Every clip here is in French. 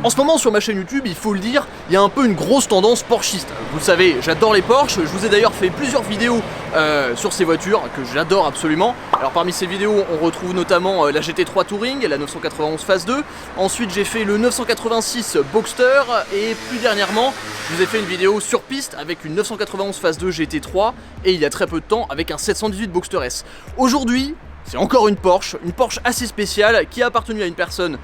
En ce moment sur ma chaîne YouTube, il faut le dire, il y a un peu une grosse tendance porschiste. Vous le savez, j'adore les Porsche, je vous ai d'ailleurs fait plusieurs vidéos sur ces voitures que j'adore absolument. Alors parmi ces vidéos, on retrouve notamment la GT3 Touring, la 991 Phase 2. Ensuite j'ai fait le 986 Boxster et plus dernièrement, je vous ai fait une vidéo sur piste avec une 991 Phase 2 GT3 et il y a très peu de temps avec un 718 Boxster S. Aujourd'hui, c'est encore une Porsche assez spéciale qui a appartenu à une personne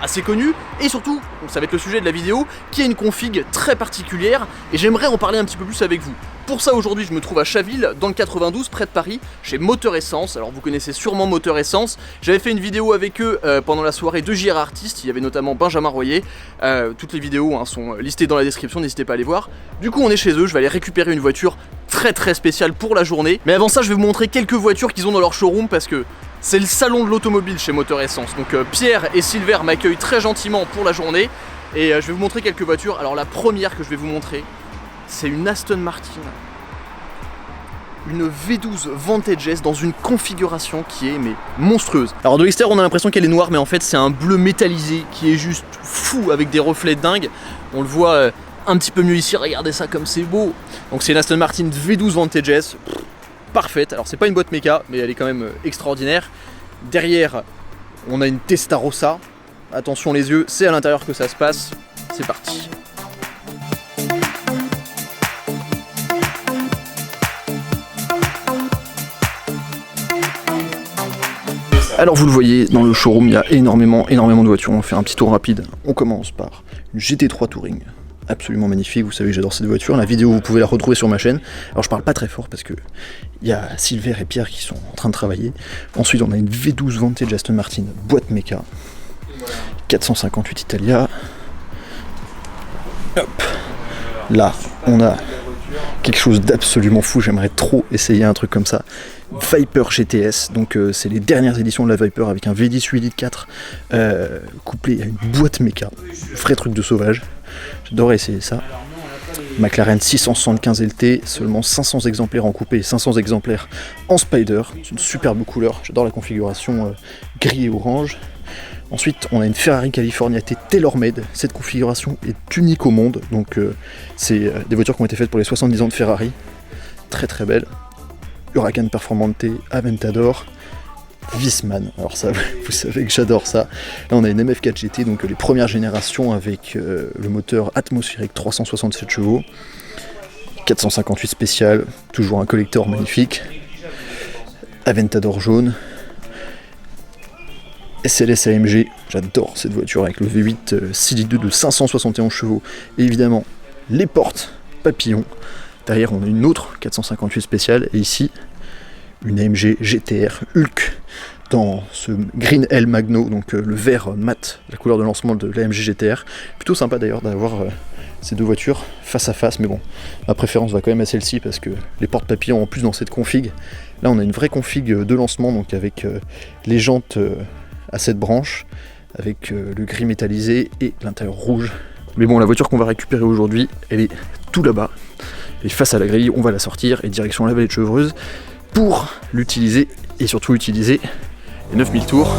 assez connu et surtout, ça va être le sujet de la vidéo, qui a une config très particulière et j'aimerais en parler un petit peu plus avec vous. Pour ça aujourd'hui je me trouve à Chaville dans le 92 près de Paris chez Moteur Essence. Alors vous connaissez sûrement Moteur Essence, j'avais fait une vidéo avec eux pendant la soirée de JR Artist, il y avait notamment Benjamin Royer. Toutes les vidéos sont listées dans la description, n'hésitez pas à les voir. Du coup on est chez eux, je vais aller récupérer une voiture très spéciale pour la journée. Mais avant ça je vais vous montrer quelques voitures qu'ils ont dans leur showroom parce que c'est le salon de l'automobile chez Moteur Essence. Donc Pierre et Silver m'accueillent très gentiment pour la journée et je vais vous montrer quelques voitures. Alors la première que je vais vous montrer, c'est une Aston Martin, une V12 Vantage S dans une configuration qui est monstrueuse. Alors de l'extérieur on a l'impression qu'elle est noire, mais en fait c'est un bleu métallisé qui est juste fou avec des reflets dingues. On le voit un petit peu mieux ici, regardez ça comme c'est beau. Donc c'est une Aston Martin V12 Vantage S. Parfaite, alors c'est pas une boîte méca mais elle est quand même extraordinaire. Derrière on a une Testarossa, attention les yeux, c'est à l'intérieur que ça se passe, c'est parti. Alors vous le voyez, dans le showroom il y a énormément de voitures, on va faire un petit tour rapide. On commence par une GT3 Touring. Absolument magnifique, vous savez que j'adore cette voiture, la vidéo vous pouvez la retrouver sur ma chaîne. Alors je parle pas très fort parce que il y a Silver et Pierre qui sont en train de travailler. Ensuite on a une V12 Vantage Aston Martin boîte méca, 458 Italia. Hop. Là on a quelque chose d'absolument fou, j'aimerais trop essayer un truc comme ça. Viper GTS, donc c'est les dernières éditions de la Viper avec un V10 8 litres 4 couplé à une boîte méca, vrai truc de sauvage. J'adorais essayer ça. McLaren 675 LT, seulement 500 exemplaires en coupé et 500 exemplaires en Spider. C'est une superbe couleur, j'adore la configuration gris et orange. Ensuite, on a une Ferrari California T TaylorMade. Cette configuration est unique au monde, donc c'est des voitures qui ont été faites pour les 70 ans de Ferrari. Très belle. Huracan Performante, Aventador, Wiesmann, alors ça vous savez que j'adore ça. Là on a une MF4 GT, donc les premières générations avec le moteur atmosphérique 367 chevaux, 458 spécial, toujours un collector magnifique, Aventador jaune, SLS AMG, j'adore cette voiture avec le V8 6 litres 2 de 571 chevaux, et évidemment les portes papillons. Derrière on a une autre 458 spéciale et ici une AMG GTR Hulk dans ce Green Hell Magno, donc le vert mat, la couleur de lancement de l'AMG GTR. Plutôt sympa d'ailleurs d'avoir ces deux voitures face à face, mais bon, ma préférence va quand même à celle-ci parce que les portes papillons en plus dans cette config. Là on a une vraie config de lancement, donc avec les jantes à 7 branches, avec le gris métallisé et l'intérieur rouge. Mais bon, la voiture qu'on va récupérer aujourd'hui, elle est tout là-bas. Et face à la grille, on va la sortir et direction la vallée de Chevreuse pour l'utiliser et surtout utiliser les 9000 tours.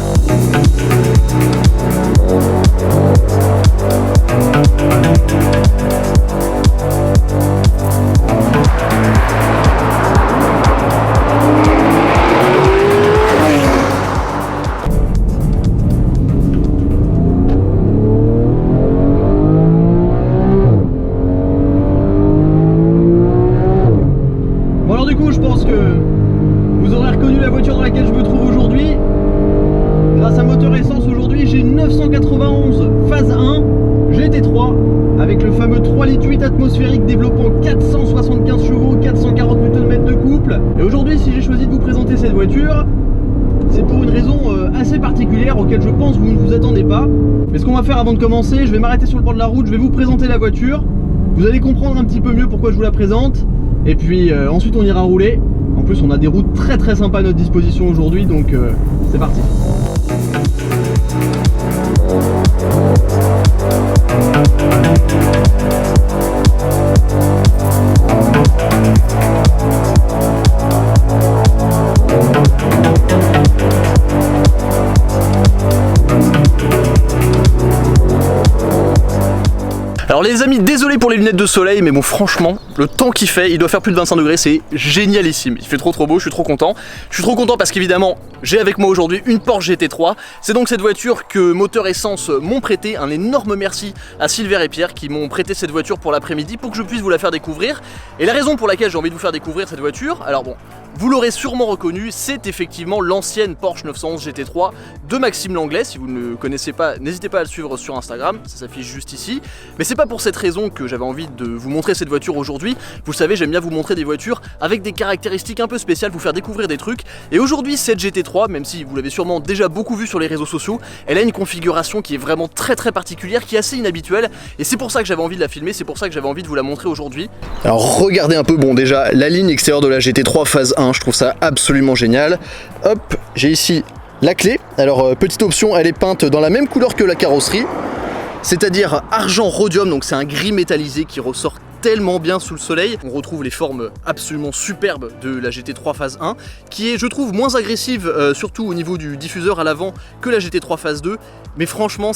Je pense que vous aurez reconnu la voiture dans laquelle je me trouve aujourd'hui. Grâce à Moteur Essence, aujourd'hui j'ai une 991 Phase 1 GT3 avec le fameux 3 litres 8 atmosphérique développant 475 chevaux, 440 Nm de couple. Et aujourd'hui, si j'ai choisi de vous présenter cette voiture, c'est pour une raison assez particulière auquel je pense vous ne vous attendez pas. Mais ce qu'on va faire avant de commencer, je vais m'arrêter sur le bord de la route, je vais vous présenter la voiture. Vous allez comprendre un petit peu mieux pourquoi je vous la présente. Et puis ensuite on ira rouler. En plus on a des routes très sympas à notre disposition aujourd'hui, donc c'est parti. Alors les amis, désolé pour les lunettes de soleil, mais bon franchement, le temps qu'il fait, il doit faire plus de 25 degrés, c'est génialissime. Il fait trop beau, je suis trop content. Je suis trop content parce qu'évidemment, j'ai avec moi aujourd'hui une Porsche GT3. C'est donc cette voiture que Moteur Essence m'ont prêté. Un énorme merci à Silver et Pierre qui m'ont prêté cette voiture pour l'après-midi pour que je puisse vous la faire découvrir. Et la raison pour laquelle j'ai envie de vous faire découvrir cette voiture, alors bon, vous l'aurez sûrement reconnu, c'est effectivement l'ancienne Porsche 911 GT3 de Maxime Langlais. Si vous ne le connaissez pas, n'hésitez pas à le suivre sur Instagram, ça s'affiche juste ici. Mais c'est pas pour cette raison que j'avais envie de vous montrer cette voiture aujourd'hui. Vous le savez, j'aime bien vous montrer des voitures avec des caractéristiques un peu spéciales, vous faire découvrir des trucs. Et aujourd'hui, cette GT3, même si vous l'avez sûrement déjà beaucoup vu sur les réseaux sociaux, elle a une configuration qui est vraiment très particulière, qui est assez inhabituelle. Et c'est pour ça que j'avais envie de la filmer, c'est pour ça que j'avais envie de vous la montrer aujourd'hui. Alors regardez un peu, bon déjà, la ligne extérieure de la GT3 phase 1, je trouve ça absolument génial. Hop, j'ai ici la clé. Alors petite option, elle est peinte dans la même couleur que la carrosserie, c'est-à-dire argent rhodium, donc c'est un gris métallisé qui ressort tellement bien sous le soleil. On retrouve les formes absolument superbes de la GT3 phase 1 qui est, je trouve, moins agressive, surtout au niveau du diffuseur à l'avant, que la GT3 phase 2, mais franchement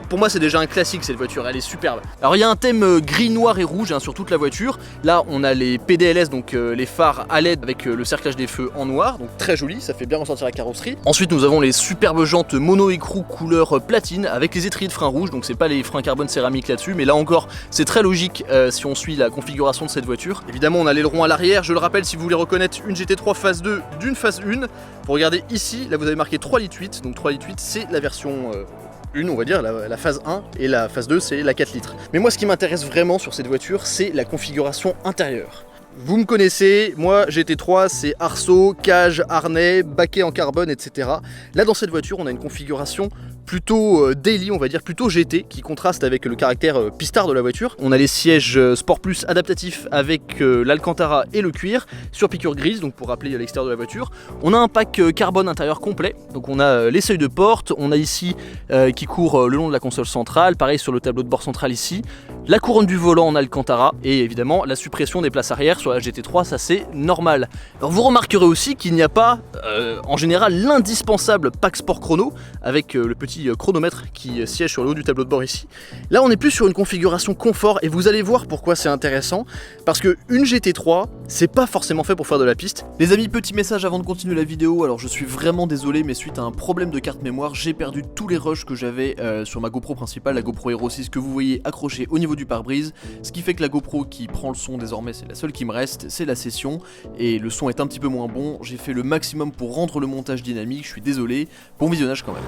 pour moi c'est déjà un classique cette voiture, elle est superbe. Alors il y a un thème gris, noir et rouge sur toute la voiture. Là on a les PDLS, donc les phares à LED avec le cerclage des feux en noir, donc très joli, ça fait bien ressortir la carrosserie. Ensuite nous avons les superbes jantes mono écrou couleur platine avec les étriers de frein rouge, donc c'est pas les freins carbone céramique là-dessus, mais là encore c'est très logique si on suit la configuration de cette voiture. Évidemment on a l'aileron à l'arrière, je le rappelle si vous voulez reconnaître une GT3 phase 2 d'une phase 1, vous regardez ici, là vous avez marqué 3,8 litres, donc 3,8 litres c'est la version 1, on va dire, la phase 1, et la phase 2 c'est la 4 litres. Mais moi ce qui m'intéresse vraiment sur cette voiture, c'est la configuration intérieure. Vous me connaissez, moi GT3 c'est arceau, cage, harnais, baquet en carbone, etc. Là dans cette voiture on a une configuration plutôt daily, on va dire plutôt GT, qui contraste avec le caractère pistard de la voiture. On a les sièges Sport Plus adaptatifs avec l'Alcantara et le cuir sur piqûre grise, donc pour rappeler l'extérieur de la voiture. On a un pack carbone intérieur complet, donc on a les seuils de porte, on a ici qui court le long de la console centrale, pareil sur le tableau de bord central ici, la couronne du volant en Alcantara et évidemment la suppression des places arrière sur la GT3, ça c'est normal. Alors vous remarquerez aussi qu'il n'y a pas en général l'indispensable pack sport chrono avec le petit chronomètre qui siège sur le haut du tableau de bord ici. Là on est plus sur une configuration confort et vous allez voir pourquoi c'est intéressant, parce que une GT3 c'est pas forcément fait pour faire de la piste. Les amis, petit message avant de continuer la vidéo, alors je suis vraiment désolé mais suite à un problème de carte mémoire j'ai perdu tous les rushs que j'avais sur ma GoPro principale, la GoPro Hero 6 que vous voyez accrochée au niveau du pare-brise, ce qui fait que la GoPro qui prend le son désormais c'est la seule qui me reste, c'est la session et le son est un petit peu moins bon. J'ai fait le maximum pour rendre le montage dynamique, je suis désolé, bon visionnage quand même.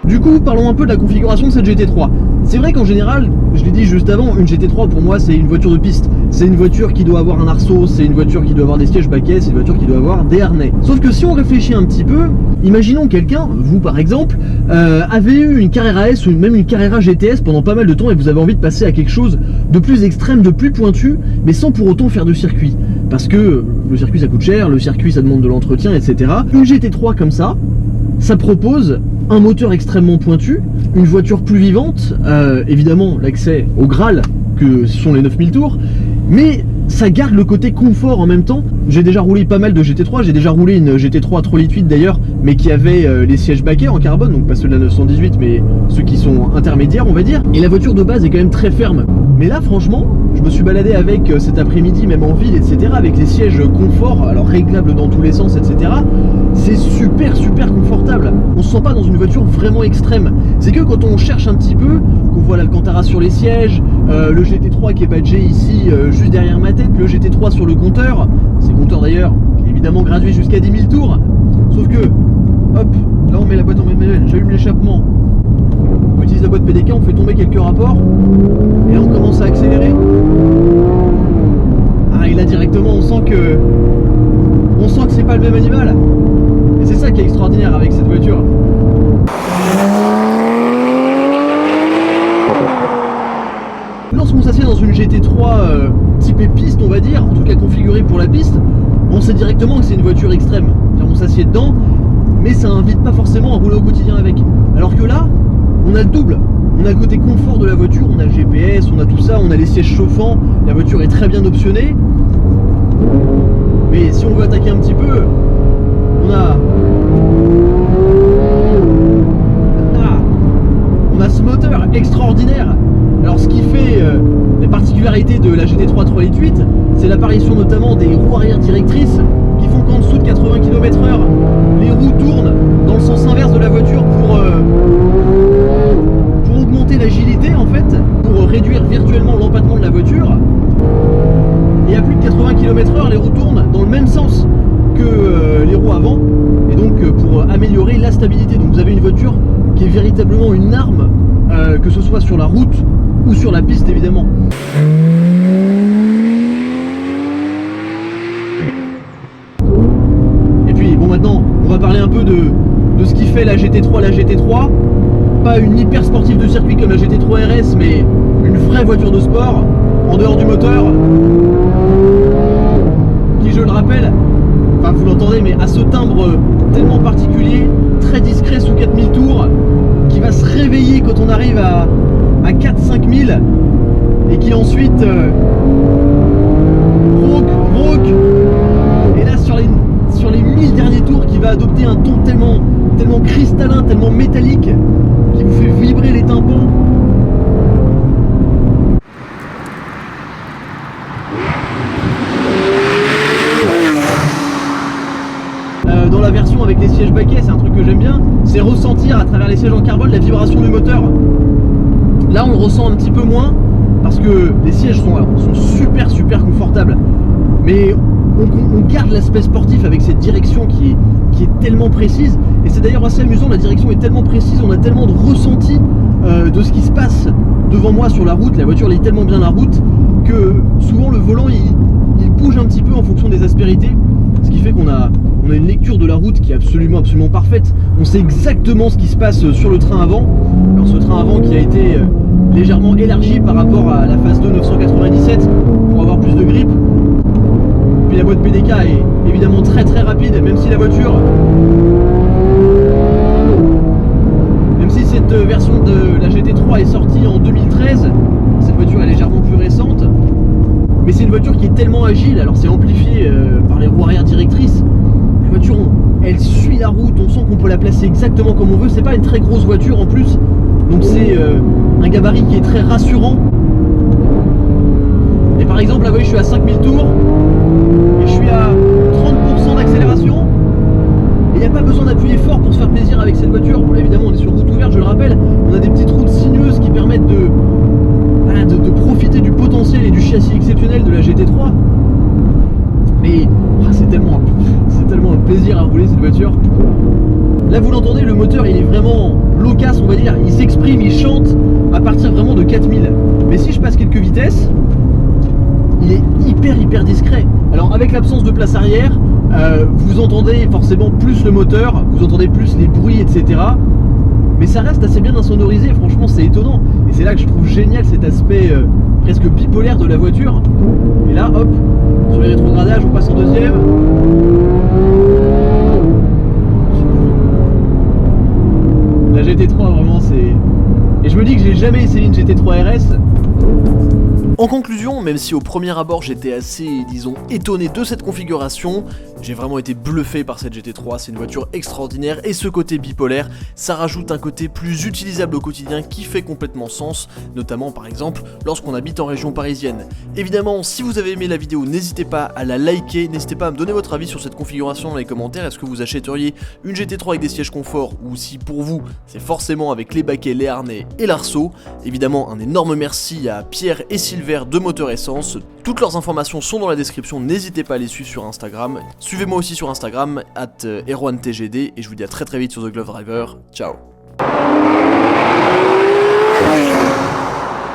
Du coup, parlons un peu de la configuration de cette GT3. C'est vrai qu'en général, je l'ai dit juste avant, une GT3 pour moi c'est une voiture de piste. C'est une voiture qui doit avoir un arceau, c'est une voiture qui doit avoir des sièges baquets, c'est une voiture qui doit avoir des harnais. Sauf que si on réfléchit un petit peu, imaginons quelqu'un, vous par exemple, avez eu une Carrera S ou même une Carrera GTS pendant pas mal de temps et vous avez envie de passer à quelque chose de plus extrême, de plus pointu, mais sans pour autant faire de circuit. Parce que le circuit ça coûte cher, le circuit ça demande de l'entretien, etc. Une GT3 comme ça propose un moteur extrêmement pointu, une voiture plus vivante, évidemment l'accès au Graal que sont les 9000 tours, mais ça garde le côté confort en même temps. J'ai déjà roulé pas mal de GT3, j'ai déjà roulé une GT3 à 3,8 litres d'ailleurs, mais qui avait les sièges baquets en carbone, donc pas ceux de la 918 mais ceux qui sont intermédiaires on va dire, et la voiture de base est quand même très ferme. Mais là franchement, je me suis baladé avec cet après-midi même en ville, etc., avec les sièges confort, alors réglables dans tous les sens, etc. C'est super confortable, on se sent pas dans une voiture vraiment extrême. C'est que quand on cherche un petit peu, qu'on voit l'Alcantara sur les sièges, le GT3 qui est badgé ici juste derrière ma tête, le GT3 sur le compteur, c'est compteur d'ailleurs évidemment gradué jusqu'à 10 000 tours, sauf que hop, là on met la boîte en manuel, j'allume l'échappement, on utilise la boîte PDK, on fait tomber quelques rapports et là on commence à accélérer. Ah, et là directement on sent que c'est pas le même animal, et c'est ça qui est extraordinaire avec cette voiture. Lorsqu'on s'assied dans une GT3 typée piste on va dire, en tout cas configurée pour la piste, on sait directement que c'est une voiture extrême. On s'assied dedans, mais ça invite pas forcément à rouler au quotidien avec. Alors que là, on a le double. On a le côté confort de la voiture, on a le GPS, on a tout ça, on a les sièges chauffants, la voiture est très bien optionnée. Mais si on veut attaquer un petit peu, on a l'apparition notamment des roues arrière directrices qui font qu'en dessous de 80 km/h, les roues tournent dans le sens inverse de la voiture pour augmenter l'agilité en fait, pour réduire virtuellement l'empattement de la voiture. Et à plus de 80 km/h, les roues tournent dans le même sens que les roues avant, et donc pour améliorer la stabilité. Donc vous avez une voiture qui est véritablement une arme, que ce soit sur la route ou sur la piste évidemment. Et puis bon, maintenant on va parler un peu de ce qui fait la GT3 la GT3. Pas une hyper sportive de circuit comme la GT3 RS, mais une vraie voiture de sport, en dehors du moteur, qui, je le rappelle, enfin vous l'entendez, mais à ce timbre tellement particulier, très discret sous 4000 tours, qui va se réveiller quand on arrive à 4-5 000, et qui ensuite rock, et là sur les 1000 derniers tours, qui va adopter un ton tellement cristallin, tellement métallique, qui vous fait vibrer les tympans. Dans la version avec les sièges baquets, c'est un truc que j'aime bien, c'est ressentir à travers les sièges en carbone la vibration du moteur. Là on le ressent un petit peu moins parce que les sièges sont super confortables, mais on garde l'aspect sportif avec cette direction qui est tellement précise. Et c'est d'ailleurs assez amusant, la direction est tellement précise, on a tellement de ressenti de ce qui se passe devant moi sur la route, la voiture lit tellement bien la route que souvent le volant il bouge un petit peu en fonction des aspérités, ce qui fait qu'on a une lecture de la route qui est absolument parfaite. On sait exactement ce qui se passe sur le train avant. Alors ce train avant qui a été légèrement élargi par rapport à la phase 2 997 pour avoir plus de grip. Puis la boîte PDK est évidemment très rapide, même si la voiture, même si cette version de la GT3 est sortie en 2013, cette voiture est légèrement plus récente, mais c'est une voiture qui est tellement agile. Alors c'est amplifié par les roues arrière directrices. La voiture, elle suit la route, on sent qu'on peut la placer exactement comme on veut. C'est pas une très grosse voiture en plus, donc c'est un gabarit qui est très rassurant. Et par exemple là, vous voyez, je suis à 5000 tours et je suis à 30% d'accélération, et il n'y a pas besoin d'appuyer fort pour se faire plaisir avec cette voiture. Bon, là, évidemment on est sur route ouverte, je le rappelle, on a des petites routes sinueuses qui permettent de profiter du potentiel et du châssis exceptionnel de la GT3, mais c'est tellement un plaisir à rouler cette voiture. Là vous l'entendez, le moteur il est vraiment loquace, on va dire, il s'exprime, il chante à partir vraiment de 4000. Mais si je passe quelques vitesses, il est hyper discret. Alors avec l'absence de place arrière, vous entendez forcément plus le moteur, vous entendez plus les bruits, etc. Mais ça reste assez bien insonorisé, franchement c'est étonnant. Et c'est là que je trouve génial cet aspect presque bipolaire de la voiture. Et là hop, sur les rétrogradages on passe en deuxième. La GT3 vraiment c'est... Et je me dis que j'ai jamais essayé une GT3 RS. En conclusion, même si au premier abord j'étais assez, disons, étonné de cette configuration, j'ai vraiment été bluffé par cette GT3, c'est une voiture extraordinaire et ce côté bipolaire, ça rajoute un côté plus utilisable au quotidien qui fait complètement sens, notamment par exemple lorsqu'on habite en région parisienne. Évidemment, si vous avez aimé la vidéo, n'hésitez pas à la liker, n'hésitez pas à me donner votre avis sur cette configuration dans les commentaires. Est-ce que vous achèteriez une GT3 avec des sièges confort ou si pour vous c'est forcément avec les baquets, les harnais et l'arceau. Évidemment, un énorme merci à Pierre et Sylvain de Moteur Essence. Toutes leurs informations sont dans la description, n'hésitez pas à les suivre sur Instagram. Suivez-moi aussi sur Instagram, @erwantgd, et je vous dis à très vite sur The Glove Driver. Ciao.